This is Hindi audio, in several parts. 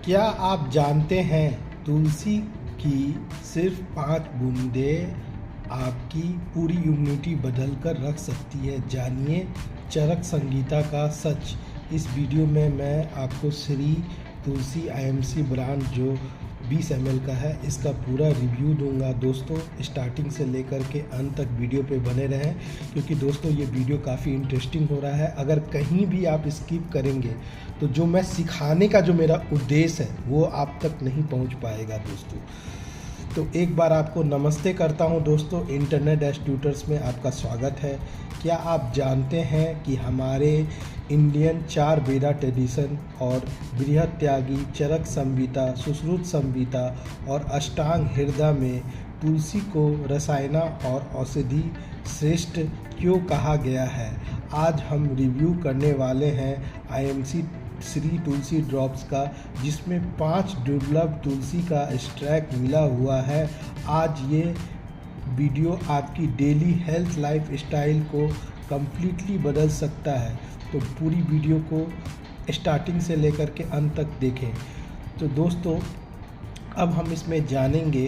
क्या आप जानते हैं तुलसी की सिर्फ 5 बूंदें आपकी पूरी इम्यूनिटी बदल कर रख सकती है। जानिए चरक संगीता का सच। इस वीडियो में मैं आपको श्री तुलसी आईएमसी ब्रांड जो 20 ml का है इसका पूरा रिव्यू दूंगा। दोस्तों स्टार्टिंग से लेकर के अंत तक वीडियो पे बने रहें, क्योंकि दोस्तों ये वीडियो काफ़ी इंटरेस्टिंग हो रहा है। अगर कहीं भी आप स्किप करेंगे तो जो मैं सिखाने का जो मेरा उद्देश्य है वो आप तक नहीं पहुंच पाएगा दोस्तों। तो एक बार आपको नमस्ते करता हूं दोस्तों। इंटरनेट एज ट्यूटर्स में आपका स्वागत है। क्या आप जानते हैं कि हमारे इंडियन 4 वेदा ट्रेडिशन और बृहत त्यागी, चरक संहिता, सुश्रुत संहिता और अष्टांग हृदय में तुलसी को रसायना और औषधि श्रेष्ठ क्यों कहा गया है, आज हम रिव्यू करने वाले हैं आईएमसी श्री तुलसी ड्रॉप्स का, जिसमें 5 दुर्लभ तुलसी का एक्सट्रैक्ट मिला हुआ है। आज ये वीडियो आपकी डेली हेल्थ लाइफ स्टाइल को कम्प्लीटली बदल सकता है। तो पूरी वीडियो को स्टार्टिंग से लेकर के अंत तक देखें। तो दोस्तों अब हम इसमें जानेंगे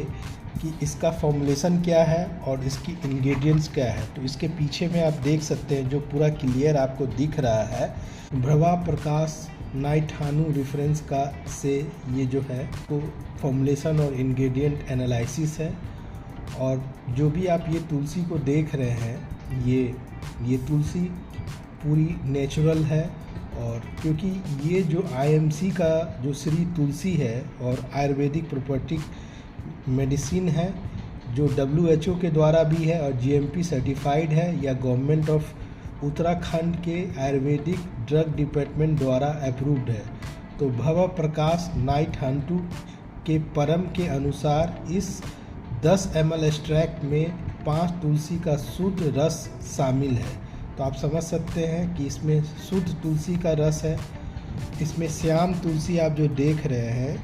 कि इसका फॉर्मुलेशन क्या है और इसकी इंग्रेडिएंट्स क्या है। तो इसके पीछे में आप देख सकते हैं जो पूरा क्लियर आपको दिख रहा है, प्रभा प्रकाश नाइथानु रेफरेंस का से ये जो है वो फॉर्मुलेशन और इंग्रेडिएंट एनालिसिस है। और जो भी आप ये तुलसी को देख रहे हैं ये तुलसी पूरी नेचुरल है। और क्योंकि ये जो आईएमसी का जो श्री तुलसी है और आयुर्वेदिक प्रोपर्टी मेडिसिन है, जो WHO के द्वारा भी है और GMP सर्टिफाइड है, या गवर्नमेंट ऑफ उत्तराखंड के आयुर्वेदिक ड्रग डिपार्टमेंट द्वारा अप्रूव्ड है। तो भव प्रकाश नाइथानु के परम के अनुसार इस 10 ml एक्सट्रैक्ट में 5 तुलसी का शुद्ध रस शामिल है। तो आप समझ सकते हैं कि इसमें शुद्ध तुलसी का रस है। इसमें श्याम तुलसी आप जो देख रहे हैं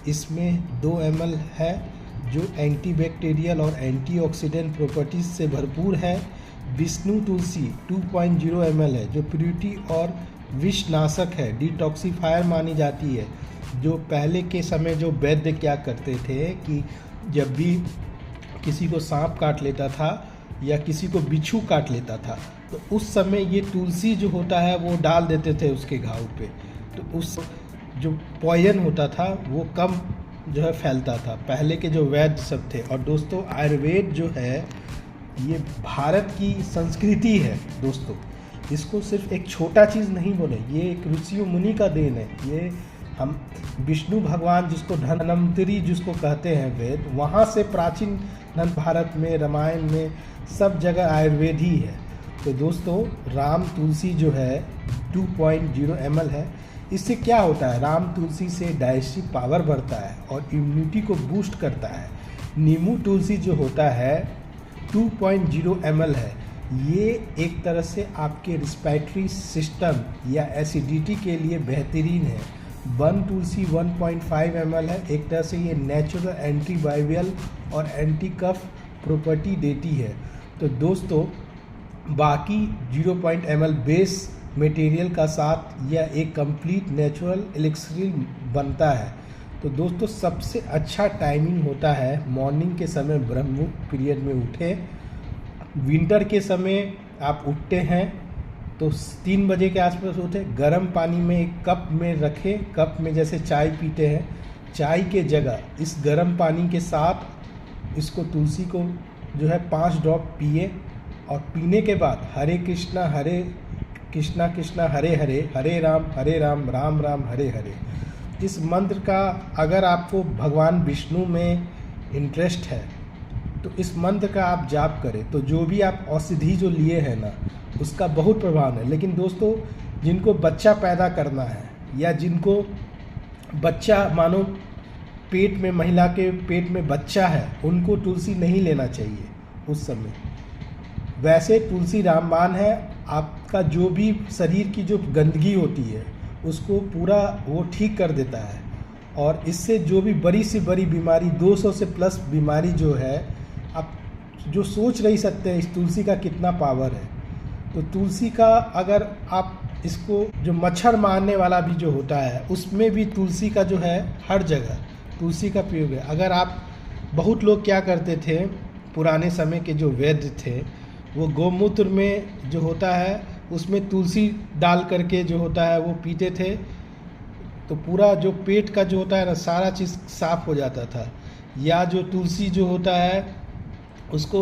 इसमें 2 ml है, जो एंटीबैक्टीरियल और एंटीऑक्सीडेंट प्रॉपर्टीज से भरपूर है। विष्णु तुलसी 2.0 ml है, जो प्यूरिटी और विषनाशक है, डिटॉक्सीफायर मानी जाती है। जो पहले के समय जो वैद्य क्या करते थे कि जब भी किसी को सांप काट लेता था या किसी को बिच्छू काट लेता था तो उस समय ये तुलसी जो होता है वो डाल देते थे उसके घाव पे। तो उस जो पॉइजन होता था वो कम जो है फैलता था, पहले के जो वैद्य सब थे। और दोस्तों आयुर्वेद जो है ये भारत की संस्कृति है दोस्तों। इसको सिर्फ एक छोटा चीज़ नहीं बोले, ये एक ऋषियों मुनि का देन है। ये हम विष्णु भगवान जिसको धन्वंतरी जिसको कहते हैं वेद, वहाँ से प्राचीन धन भारत में रामायण में सब जगह आयुर्वेद ही है। तो दोस्तों राम तुलसी जो है 2.0 ml है। इससे क्या होता है, राम तुलसी से डाइजेस्टिव पावर बढ़ता है और इम्यूनिटी को बूस्ट करता है। नींबू तुलसी जो होता है 2.0 ml है। ये एक तरह से आपके रिस्पिरेटरी सिस्टम या एसिडिटी के लिए बेहतरीन है। वन तुलसी 1.5 ml है। एक तरह से ये नेचुरल एंटीवायरल और एंटी कफ प्रॉपर्टी देती है। तो दोस्तों बाकी 0 ml बेस मटेरियल का साथ यह एक कंप्लीट नेचुरल एलिक्सिर बनता है। तो दोस्तों सबसे अच्छा टाइमिंग होता है मॉर्निंग के समय, ब्रह्म पीरियड में उठें। विंटर के समय आप उठते हैं तो 3 बजे के आसपास उठे, गर्म पानी में एक कप में रखें। कप में जैसे चाय पीते हैं, चाय के जगह इस गर्म पानी के साथ इसको तुलसी को जो है 5 ड्रॉप पिए। और पीने के बाद हरे कृष्णा कृष्णा हरे हरे, हरे राम राम राम हरे हरे, इस मंत्र का अगर आपको भगवान विष्णु में इंटरेस्ट है तो इस मंत्र का आप जाप करें तो जो भी आप औषधि जो लिए हैं ना उसका बहुत प्रभाव है। लेकिन दोस्तों जिनको बच्चा पैदा करना है या जिनको बच्चा मानो पेट में, महिला के पेट में बच्चा है, उनको तुलसी नहीं लेना चाहिए उस समय। वैसे तुलसी रामबाण है, आपका जो भी शरीर की जो गंदगी होती है उसको पूरा वो ठीक कर देता है। और इससे जो भी बड़ी से बड़ी बीमारी 200 से प्लस बीमारी जो है, आप जो सोच नहीं सकते हैं इस तुलसी का कितना पावर है। तो तुलसी का अगर आप इसको जो मच्छर मारने वाला भी जो होता है उसमें भी तुलसी का जो है हर जगह तुलसी का प्रयोग है। अगर आप बहुत लोग क्या करते थे, पुराने समय के जो वैद्य थे वो गौमूत्र में जो होता है उसमें तुलसी डाल करके जो होता है वो पीते थे, तो पूरा जो पेट का जो होता है ना सारा चीज़ साफ हो जाता था। या जो तुलसी जो होता है उसको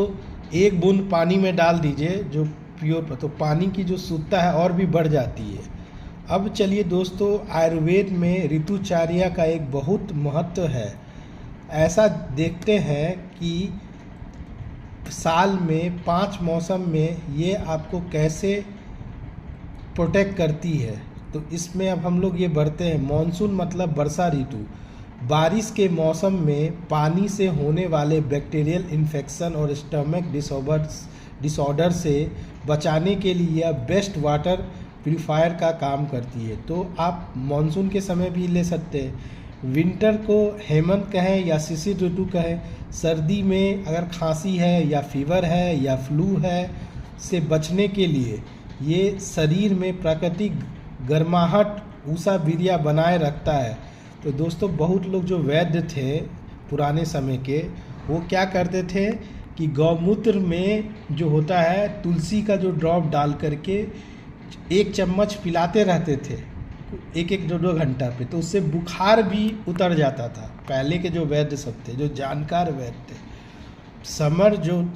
एक बूंद पानी में डाल दीजिए जो प्योर, तो पानी की जो शुद्धता है और भी बढ़ जाती है। अब चलिए दोस्तों, आयुर्वेद में ऋतुचर्या का एक बहुत महत्व है। ऐसा देखते हैं कि साल में 5 मौसम में ये आपको कैसे प्रोटेक्ट करती है। तो इसमें अब हम लोग ये बढ़ते हैं। मॉनसून मतलब वर्षा ऋतु, बारिश के मौसम में पानी से होने वाले बैक्टीरियल इन्फेक्शन और स्टमक डिसऑर्डर से बचाने के लिए यह बेस्ट वाटर प्यूरिफायर का काम करती है। तो आप मॉनसून के समय भी ले सकते हैं। विंटर को हेमंत कहें या शिशिर ऋतु कहें, सर्दी में अगर खांसी है या फीवर है या फ्लू है से बचने के लिए ये शरीर में प्राकृतिक गर्माहट ऊषा वीर्या बनाए रखता है। तो दोस्तों, बहुत लोग जो वैद्य थे पुराने समय के, वो क्या करते थे कि गौमूत्र में जो होता है तुलसी का जो ड्रॉप डाल करके 1 चम्मच पिलाते रहते थे 1-2 घंटा पे, तो उससे बुखार भी उतर जाता था। पहले के जो वैद्य सब थे, जो जानकार वैद्य थे।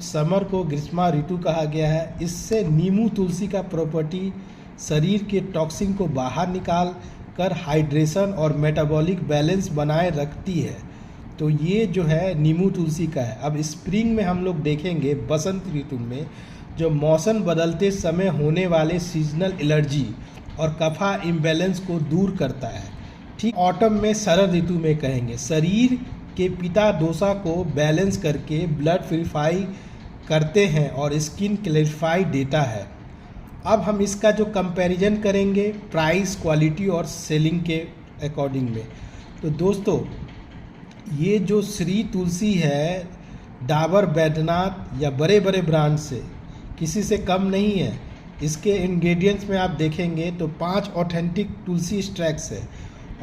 समर को ग्रीष्मा ऋतु कहा गया है। इससे नींबू तुलसी का प्रॉपर्टी शरीर के टॉक्सिन को बाहर निकाल कर हाइड्रेशन और मेटाबॉलिक बैलेंस बनाए रखती है। तो ये जो है नींबू तुलसी का है। अब स्प्रिंग में हम लोग देखेंगे, बसंत ऋतु में जो मौसम बदलते समय होने वाले सीजनल एलर्जी और कफा इम्बैलेंस को दूर करता है। ठीक ऑटम में शरद ऋतु में कहेंगे, शरीर के पिता दोषा को बैलेंस करके ब्लड प्यूरिफाई करते हैं और स्किन क्लैरिफाई देता है। अब हम इसका जो कंपैरिजन करेंगे प्राइस, क्वालिटी और सेलिंग के अकॉर्डिंग में। तो दोस्तों, ये जो श्री तुलसी है डाबर, बैद्यनाथ या बड़े बड़े ब्रांड से किसी से कम नहीं है। इसके इंग्रेडिएंट्स में आप देखेंगे तो 5 ऑथेंटिक तुलसी एक्सट्रैक्ट्स है,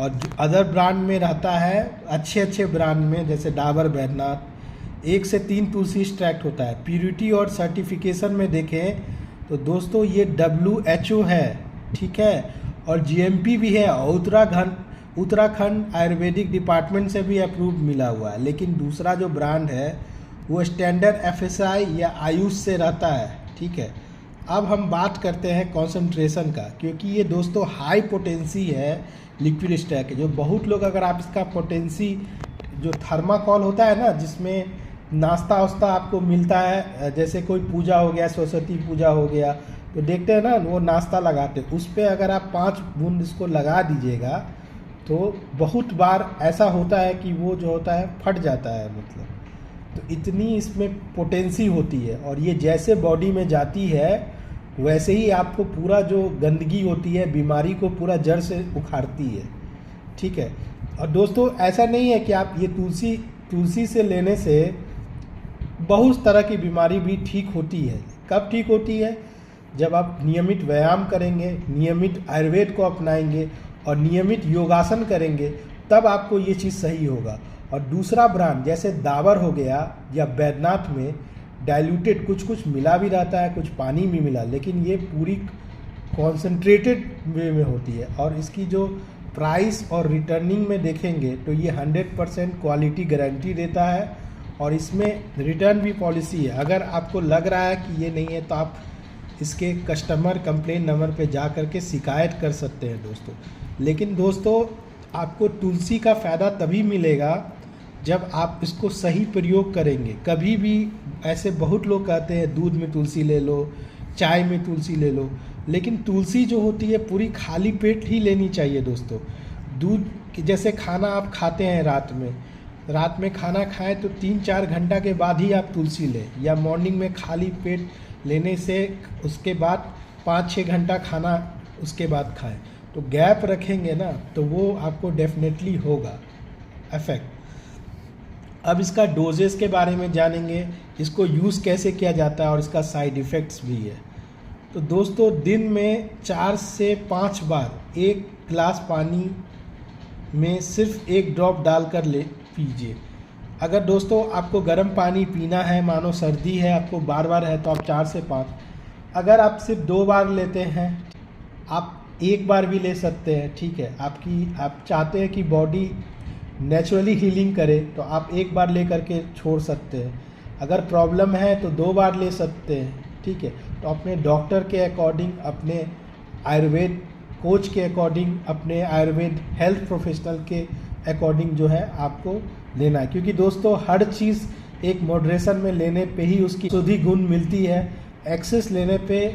और अदर ब्रांड में रहता है अच्छे ब्रांड में जैसे डाबर, बैद्यनाथ 1 से 3 तुलसी एक्सट्रैक्ट होता है। प्यूरिटी और सर्टिफिकेशन में देखें तो दोस्तों ये WHO है, ठीक है, और GMP भी है, उत्तराखंड आयुर्वेदिक डिपार्टमेंट से भी अप्रूव मिला हुआ है। लेकिन दूसरा जो ब्रांड है वो स्टैंडर्ड FSI या आयुष से रहता है, ठीक है। अब हम बात करते हैं कॉन्सेंट्रेशन का, क्योंकि ये दोस्तों हाई पोटेंसी है लिक्विड एक्सट्रैक्ट, जो बहुत लोग, अगर आप इसका पोटेंसी जो थर्माकोल होता है ना, जिसमें नाश्ता वास्ता आपको मिलता है, जैसे कोई पूजा हो गया, सरस्वती पूजा हो गया, तो देखते हैं ना वो नाश्ता लगाते, उस पर अगर आप 5 बूंद इसको लगा दीजिएगा तो बहुत बार ऐसा होता है कि वो जो होता है फट जाता है, मतलब। तो इतनी इसमें पोटेंसी होती है, और ये जैसे बॉडी में जाती है वैसे ही आपको पूरा जो गंदगी होती है, बीमारी को पूरा जड़ से उखाड़ती है, ठीक है। और दोस्तों, ऐसा नहीं है कि आप ये तुलसी से लेने से बहुत तरह की बीमारी भी ठीक होती है। कब ठीक होती है? जब आप नियमित व्यायाम करेंगे, नियमित आयुर्वेद को अपनाएंगे और नियमित योगासन करेंगे, तब आपको ये चीज़ सही होगा। और दूसरा ब्रांड जैसे डाबर हो गया या बैद्यनाथ में डाइल्यूटेड कुछ मिला भी रहता है, कुछ पानी भी मिला, लेकिन ये पूरी कॉन्सेंट्रेटेड वे में होती है। और इसकी जो प्राइस और रिटर्निंग में देखेंगे तो ये 100% क्वालिटी गारंटी देता है, और इसमें रिटर्न भी पॉलिसी है। अगर आपको लग रहा है कि ये नहीं है तो आप इसके कस्टमर कंप्लेंट नंबर पे जा कर के शिकायत कर सकते हैं दोस्तों। लेकिन दोस्तों, आपको तुलसी का फ़ायदा तभी मिलेगा जब आप इसको सही प्रयोग करेंगे। कभी भी ऐसे बहुत लोग कहते हैं दूध में तुलसी ले लो, चाय में तुलसी ले लो, लेकिन तुलसी जो होती है पूरी खाली पेट ही लेनी चाहिए दोस्तों। दूध जैसे खाना आप खाते हैं रात में खाना खाएं तो 3-4 घंटा के बाद ही आप तुलसी लें, या मॉर्निंग में खाली पेट लेने से उसके बाद 5-6 घंटा खाना उसके बाद खाएं। तो गैप रखेंगे ना तो वो आपको डेफिनेटली होगा इफेक्ट। अब इसका डोजेस के बारे में जानेंगे, इसको यूज़ कैसे किया जाता है और इसका साइड इफ़ेक्ट्स भी है। तो दोस्तों दिन में 4 से 5 बार एक गिलास पानी में सिर्फ एक ड्रॉप डालकर ले पीजिए। अगर दोस्तों आपको गर्म पानी पीना है, मानो सर्दी है, आपको बार बार है, तो आप 4 से 5। अगर आप सिर्फ 2 बार लेते हैं, आप एक बार भी ले सकते हैं, ठीक है। आप चाहते हैं कि बॉडी नेचुरली हीलिंग करे तो आप एक बार ले करके छोड़ सकते हैं। अगर प्रॉब्लम है तो 2 बार ले सकते हैं, ठीक है। तो अपने डॉक्टर के अकॉर्डिंग, अपने आयुर्वेद कोच के अकॉर्डिंग, अपने आयुर्वेद हेल्थ प्रोफेशनल के अकॉर्डिंग जो है आपको लेना है, क्योंकि दोस्तों हर चीज़ एक मॉडरेशन में लेने पे ही उसकी शुद्धि गुण मिलती है। एक्सेस लेने पे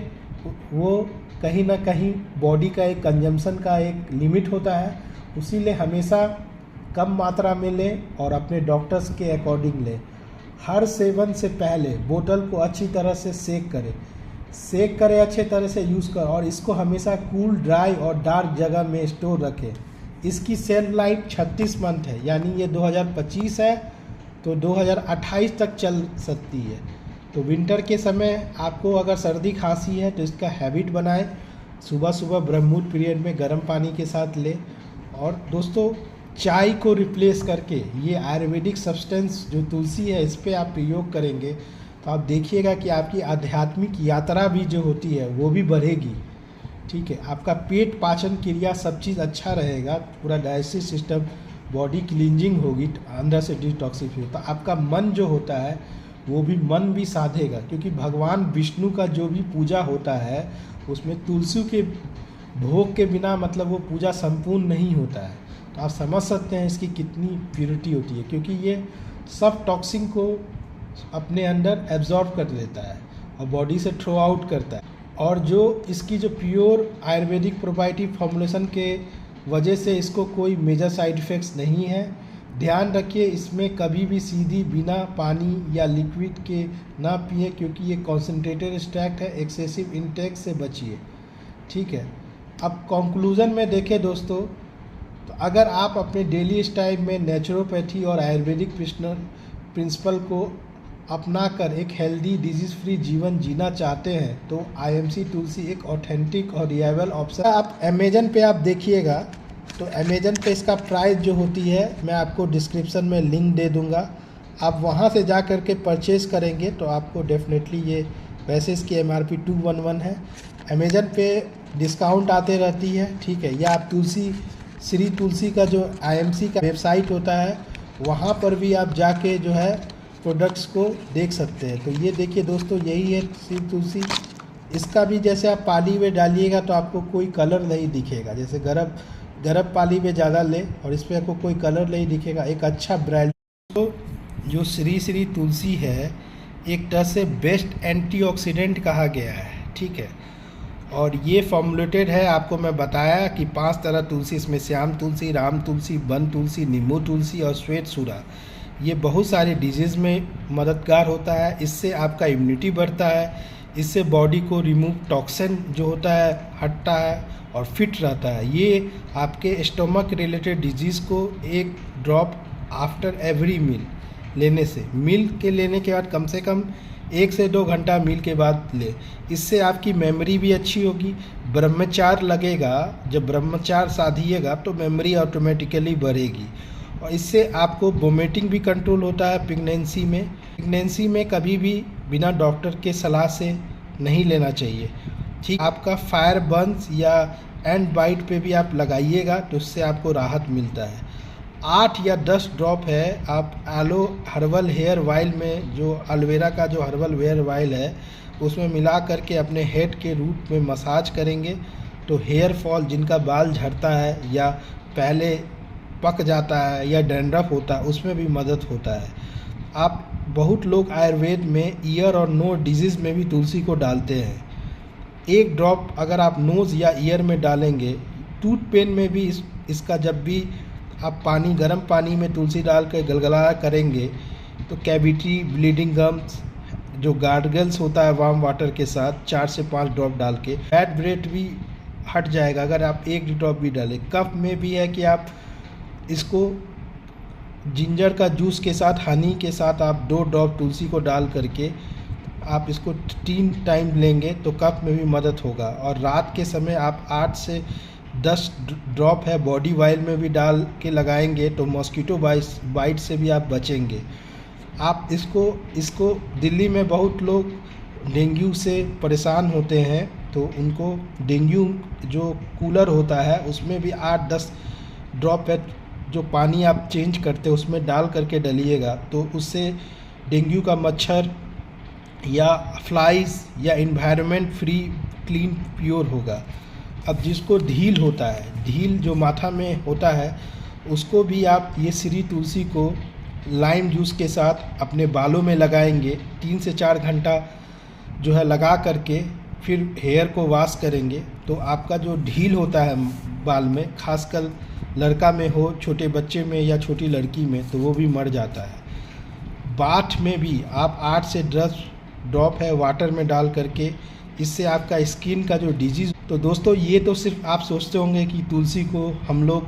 वो कहीं ना कहीं बॉडी का एक कंजम्पशन का एक लिमिट होता है, उसीलिए हमेशा कम मात्रा में लें और अपने डॉक्टर्स के अकॉर्डिंग लें। हर सेवन से पहले बोतल को अच्छी तरह से सेक करें अच्छे तरह से यूज़ करें, और इसको हमेशा कूल, ड्राई और डार्क जगह में स्टोर रखें। इसकी सेल्फ लाइफ 36 मंथ है, यानी ये 2025 है तो 2028 तक चल सकती है। तो विंटर के समय आपको अगर सर्दी खांसी है तो इसका हैबिट बनाएं, सुबह सुबह ब्रह्ममुहूर्त पीरियड में गर्म पानी के साथ लें। और दोस्तों चाय को रिप्लेस करके ये आयुर्वेदिक सब्सटेंस जो तुलसी है, इस पर आप प्रयोग करेंगे तो आप देखिएगा कि आपकी आध्यात्मिक यात्रा भी जो होती है वो भी बढ़ेगी, ठीक है। आपका पेट, पाचन क्रिया, सब चीज़ अच्छा रहेगा, पूरा डाइजेस्टिव सिस्टम, बॉडी क्लींजिंग होगी, अंदर से डिटॉक्सिफाई। तो आपका मन जो होता है वो भी मन भी साधेगा, क्योंकि भगवान विष्णु का जो भी पूजा होता है उसमें तुलसी के भोग के बिना मतलब वो पूजा संपूर्ण नहीं होता है। तो आप समझ सकते हैं इसकी कितनी प्योरिटी होती है, क्योंकि ये सब टॉक्सिन को अपने अंदर एब्जॉर्ब कर लेता है और बॉडी से थ्रो आउट करता है। और जो इसकी जो प्योर आयुर्वेदिक प्रोबायोटिक फॉर्मुलेशन के वजह से इसको कोई मेजर साइड इफ़ेक्ट्स नहीं है। ध्यान रखिए, इसमें कभी भी सीधी बिना पानी या लिक्विड के ना पिए, क्योंकि ये कॉन्सेंट्रेटेड एक्सट्रैक्ट है। एक्सेसिव इंटेक से बचिए, ठीक है। अब कंक्लूजन में देखें दोस्तों, तो अगर आप अपने डेली स्टाइल में नेचुरोपैथी और आयुर्वेदिक प्रिंसिपल को अपनाकर एक हेल्दी, डिजीज़ फ्री जीवन जीना चाहते हैं तो IMC तुलसी एक ऑथेंटिक और रिलायबल ऑप्शन। आप अमेजन पे आप देखिएगा तो अमेजन पे इसका प्राइस जो होती है मैं आपको डिस्क्रिप्शन में लिंक दे दूंगा, आप वहां से जा कर के परचेज करेंगे तो आपको डेफिनेटली ये, वैसे इसकी MRP 211 है। अमेजन पे डिस्काउंट आते रहती है, ठीक है। या आप श्री तुलसी का जो IMC का वेबसाइट होता है वहाँ पर भी आप जाके जो है प्रोडक्ट्स को देख सकते हैं। तो ये देखिए दोस्तों, यही है श्री तुलसी। इसका भी जैसे आप पानी में डालिएगा तो आपको कोई कलर नहीं दिखेगा, जैसे गर्म पानी में ज़्यादा ले और इस पर आपको कोई कलर नहीं दिखेगा। एक अच्छा ब्रांड तो जो श्री तुलसी है, एक तरह से बेस्ट एंटीऑक्सीडेंट कहा गया है, ठीक है। और ये फॉर्मुलेटेड है, आपको मैं बताया कि 5 तरह तुलसी, इसमें श्याम तुलसी, राम तुलसी, वन तुलसी, नींबू तुलसी और श्वेत सूरा। ये बहुत सारे डिजीज़ में मददगार होता है। इससे आपका इम्यूनिटी बढ़ता है, इससे बॉडी को रिमूव टॉक्सिन जो होता है हटता है और फिट रहता है। ये आपके स्टमक रिलेटेड डिजीज़ को एक ड्रॉप आफ्टर एवरी मील लेने से, मील के लेने के बाद कम से कम 1 से 2 घंटा मील के बाद ले। इससे आपकी मेमोरी भी अच्छी होगी। ब्रह्मचार्य लगेगा, जब ब्रह्मचार्य साधिएगा तो मेमोरी ऑटोमेटिकली बढ़ेगी। और इससे आपको वोमिटिंग भी कंट्रोल होता है प्रेगनेंसी में कभी भी बिना डॉक्टर के सलाह से नहीं लेना चाहिए, ठीक। आपका फायर बर्न्स या एंड बाइट पे भी आप लगाइएगा तो उससे आपको राहत मिलता है। 8 या 10 ड्रॉप है, आप एलो हर्बल हेयर ऑयल में, जो एलोवेरा का जो हर्बल हेयर ऑयल है उसमें मिला करके अपने हेड के रूट में मसाज करेंगे तो हेयर फॉल, जिनका बाल झड़ता है या पहले पक जाता है या डैंड्रफ होता है, उसमें भी मदद होता है। आप बहुत लोग आयुर्वेद में ईयर और नोज डिजीज़ में भी तुलसी को डालते हैं। 1 ड्रॉप अगर आप नोज़ या ईयर में डालेंगे, टूथ पेन में भी इसका जब भी आप गर्म पानी में तुलसी डाल कर गलगला करेंगे तो कैविटी, ब्लीडिंग गम्स, जो गार्गल्स होता है वार्म वाटर के साथ 4 से 5 ड्रॉप डाल के, बैड ब्रेथ भी हट जाएगा अगर आप 1 ड्रॉप भी डालें। कफ में भी है कि आप इसको जिंजर का जूस के साथ, हनी के साथ आप 2 ड्रॉप तुलसी को डाल करके आप इसको 3 टाइम लेंगे तो कफ में भी मदद होगा। और रात के समय आप 8 से 10 ड्रॉप है बॉडी ऑयल में भी डाल के लगाएंगे तो मॉस्किटो बाइट से भी आप बचेंगे। आप इसको दिल्ली में बहुत लोग डेंगू से परेशान होते हैं, तो उनको डेंगू जो कूलर होता है उसमें भी 8-10 ड्रॉप है जो पानी आप चेंज करते हैं उसमें डाल करके डलिएगा, तो उससे डेंगू का मच्छर या फ्लाइज या इन्वायरमेंट फ्री क्लीन प्योर होगा। अब जिसको ढील होता है, ढील जो माथा में होता है, उसको भी आप ये श्री तुलसी को लाइम जूस के साथ अपने बालों में लगाएंगे। 3 से 4 घंटा जो है लगा करके फिर हेयर को वॉश करेंगे तो आपका जो ढील होता है बाल में, खासकर लड़का में हो, छोटे बच्चे में या छोटी लड़की में, तो वो भी मर जाता है। बाथ में भी आप 8 से 10 ड्रॉप है वाटर में डाल करके, इससे आपका स्किन का जो डिजीज़। तो दोस्तों ये तो सिर्फ आप सोचते होंगे कि तुलसी को हम लोग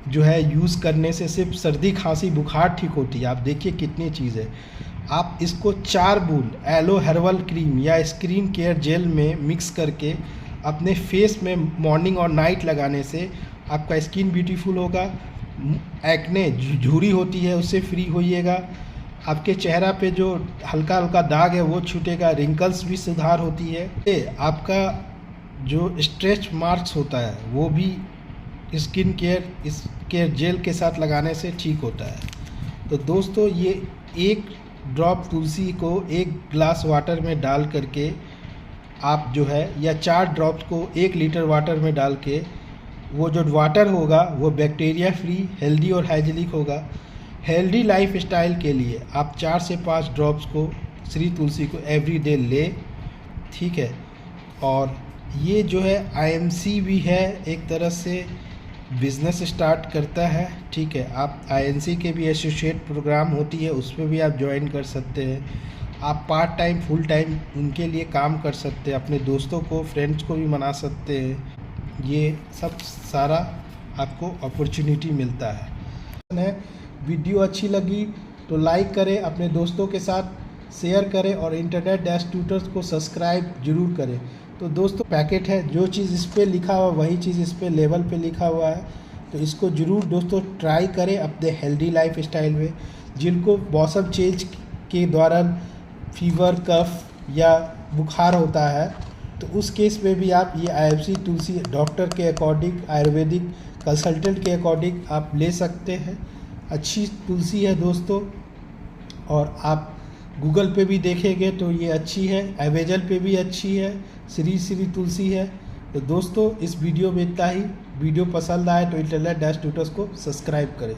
जो है यूज़ करने से सिर्फ सर्दी खांसी बुखार ठीक होती है। आप देखिए कितनी चीज़ है। आप इसको 4 बूंद एलो हर्बल क्रीम या स्किन केयर जेल में मिक्स करके अपने फेस में मॉर्निंग और नाइट लगाने से आपका स्किन ब्यूटीफुल होगा। एक्ने झुर्री होती है उससे फ्री होइएगा। आपके चेहरा पे जो हल्का हल्का दाग है वो छूटेगा। रिंकल्स भी सुधार होती है। आपका जो स्ट्रेच मार्क्स होता है वो भी स्किन केयर जेल के साथ लगाने से ठीक होता है। तो दोस्तों ये 1 ड्रॉप तुलसी को 1 ग्लास वाटर में डाल करके आप जो है, या 4 ड्रॉप्स को 1 लीटर वाटर में डाल के, वो जो वाटर होगा वो बैक्टीरिया फ्री, हेल्दी और हाइजीनिक होगा। हेल्दी लाइफ स्टाइल के लिए आप 4 से 5 ड्रॉप्स को श्री तुलसी को एवरी डे ले, ठीक है। और ये जो है आईएमसी भी है, एक तरह से बिज़नेस स्टार्ट करता है, ठीक है। आप आईएनसी के भी एसोसिएट प्रोग्राम होती है, उसमें भी आप ज्वाइन कर सकते हैं। आप पार्ट टाइम फुल टाइम उनके लिए काम कर सकते हैं, अपने दोस्तों को फ्रेंड्स को भी मना सकते हैं। ये सब सारा आपको अपॉर्चुनिटी मिलता है। वीडियो अच्छी लगी तो लाइक करें, अपने दोस्तों के साथ शेयर करें और इंटरनेट डैश ट्यूटर्स को सब्सक्राइब जरूर करें। तो दोस्तों पैकेट है, जो चीज़ इस पर लिखा हुआ वही चीज़ इस पर लेबल पे लिखा हुआ है, तो इसको ज़रूर दोस्तों ट्राई करें अपने हेल्दी लाइफ स्टाइल में। जिनको मौसम चेंज के दौरान फीवर, कफ या बुखार होता है, तो उस केस में भी आप ये आईएमसी तुलसी डॉक्टर के अकॉर्डिंग, आयुर्वेदिक कंसल्टेंट के अकॉर्डिंग आप ले सकते हैं। अच्छी तुलसी है दोस्तों, और आप गूगल पे भी देखेंगे तो ये अच्छी है, अमेज़न पे भी अच्छी है, श्री तुलसी है। तो दोस्तों इस वीडियो में इतना ही। वीडियो पसंद आए तो इंटरनेट डैश ट्यूटर्स को सब्सक्राइब करें।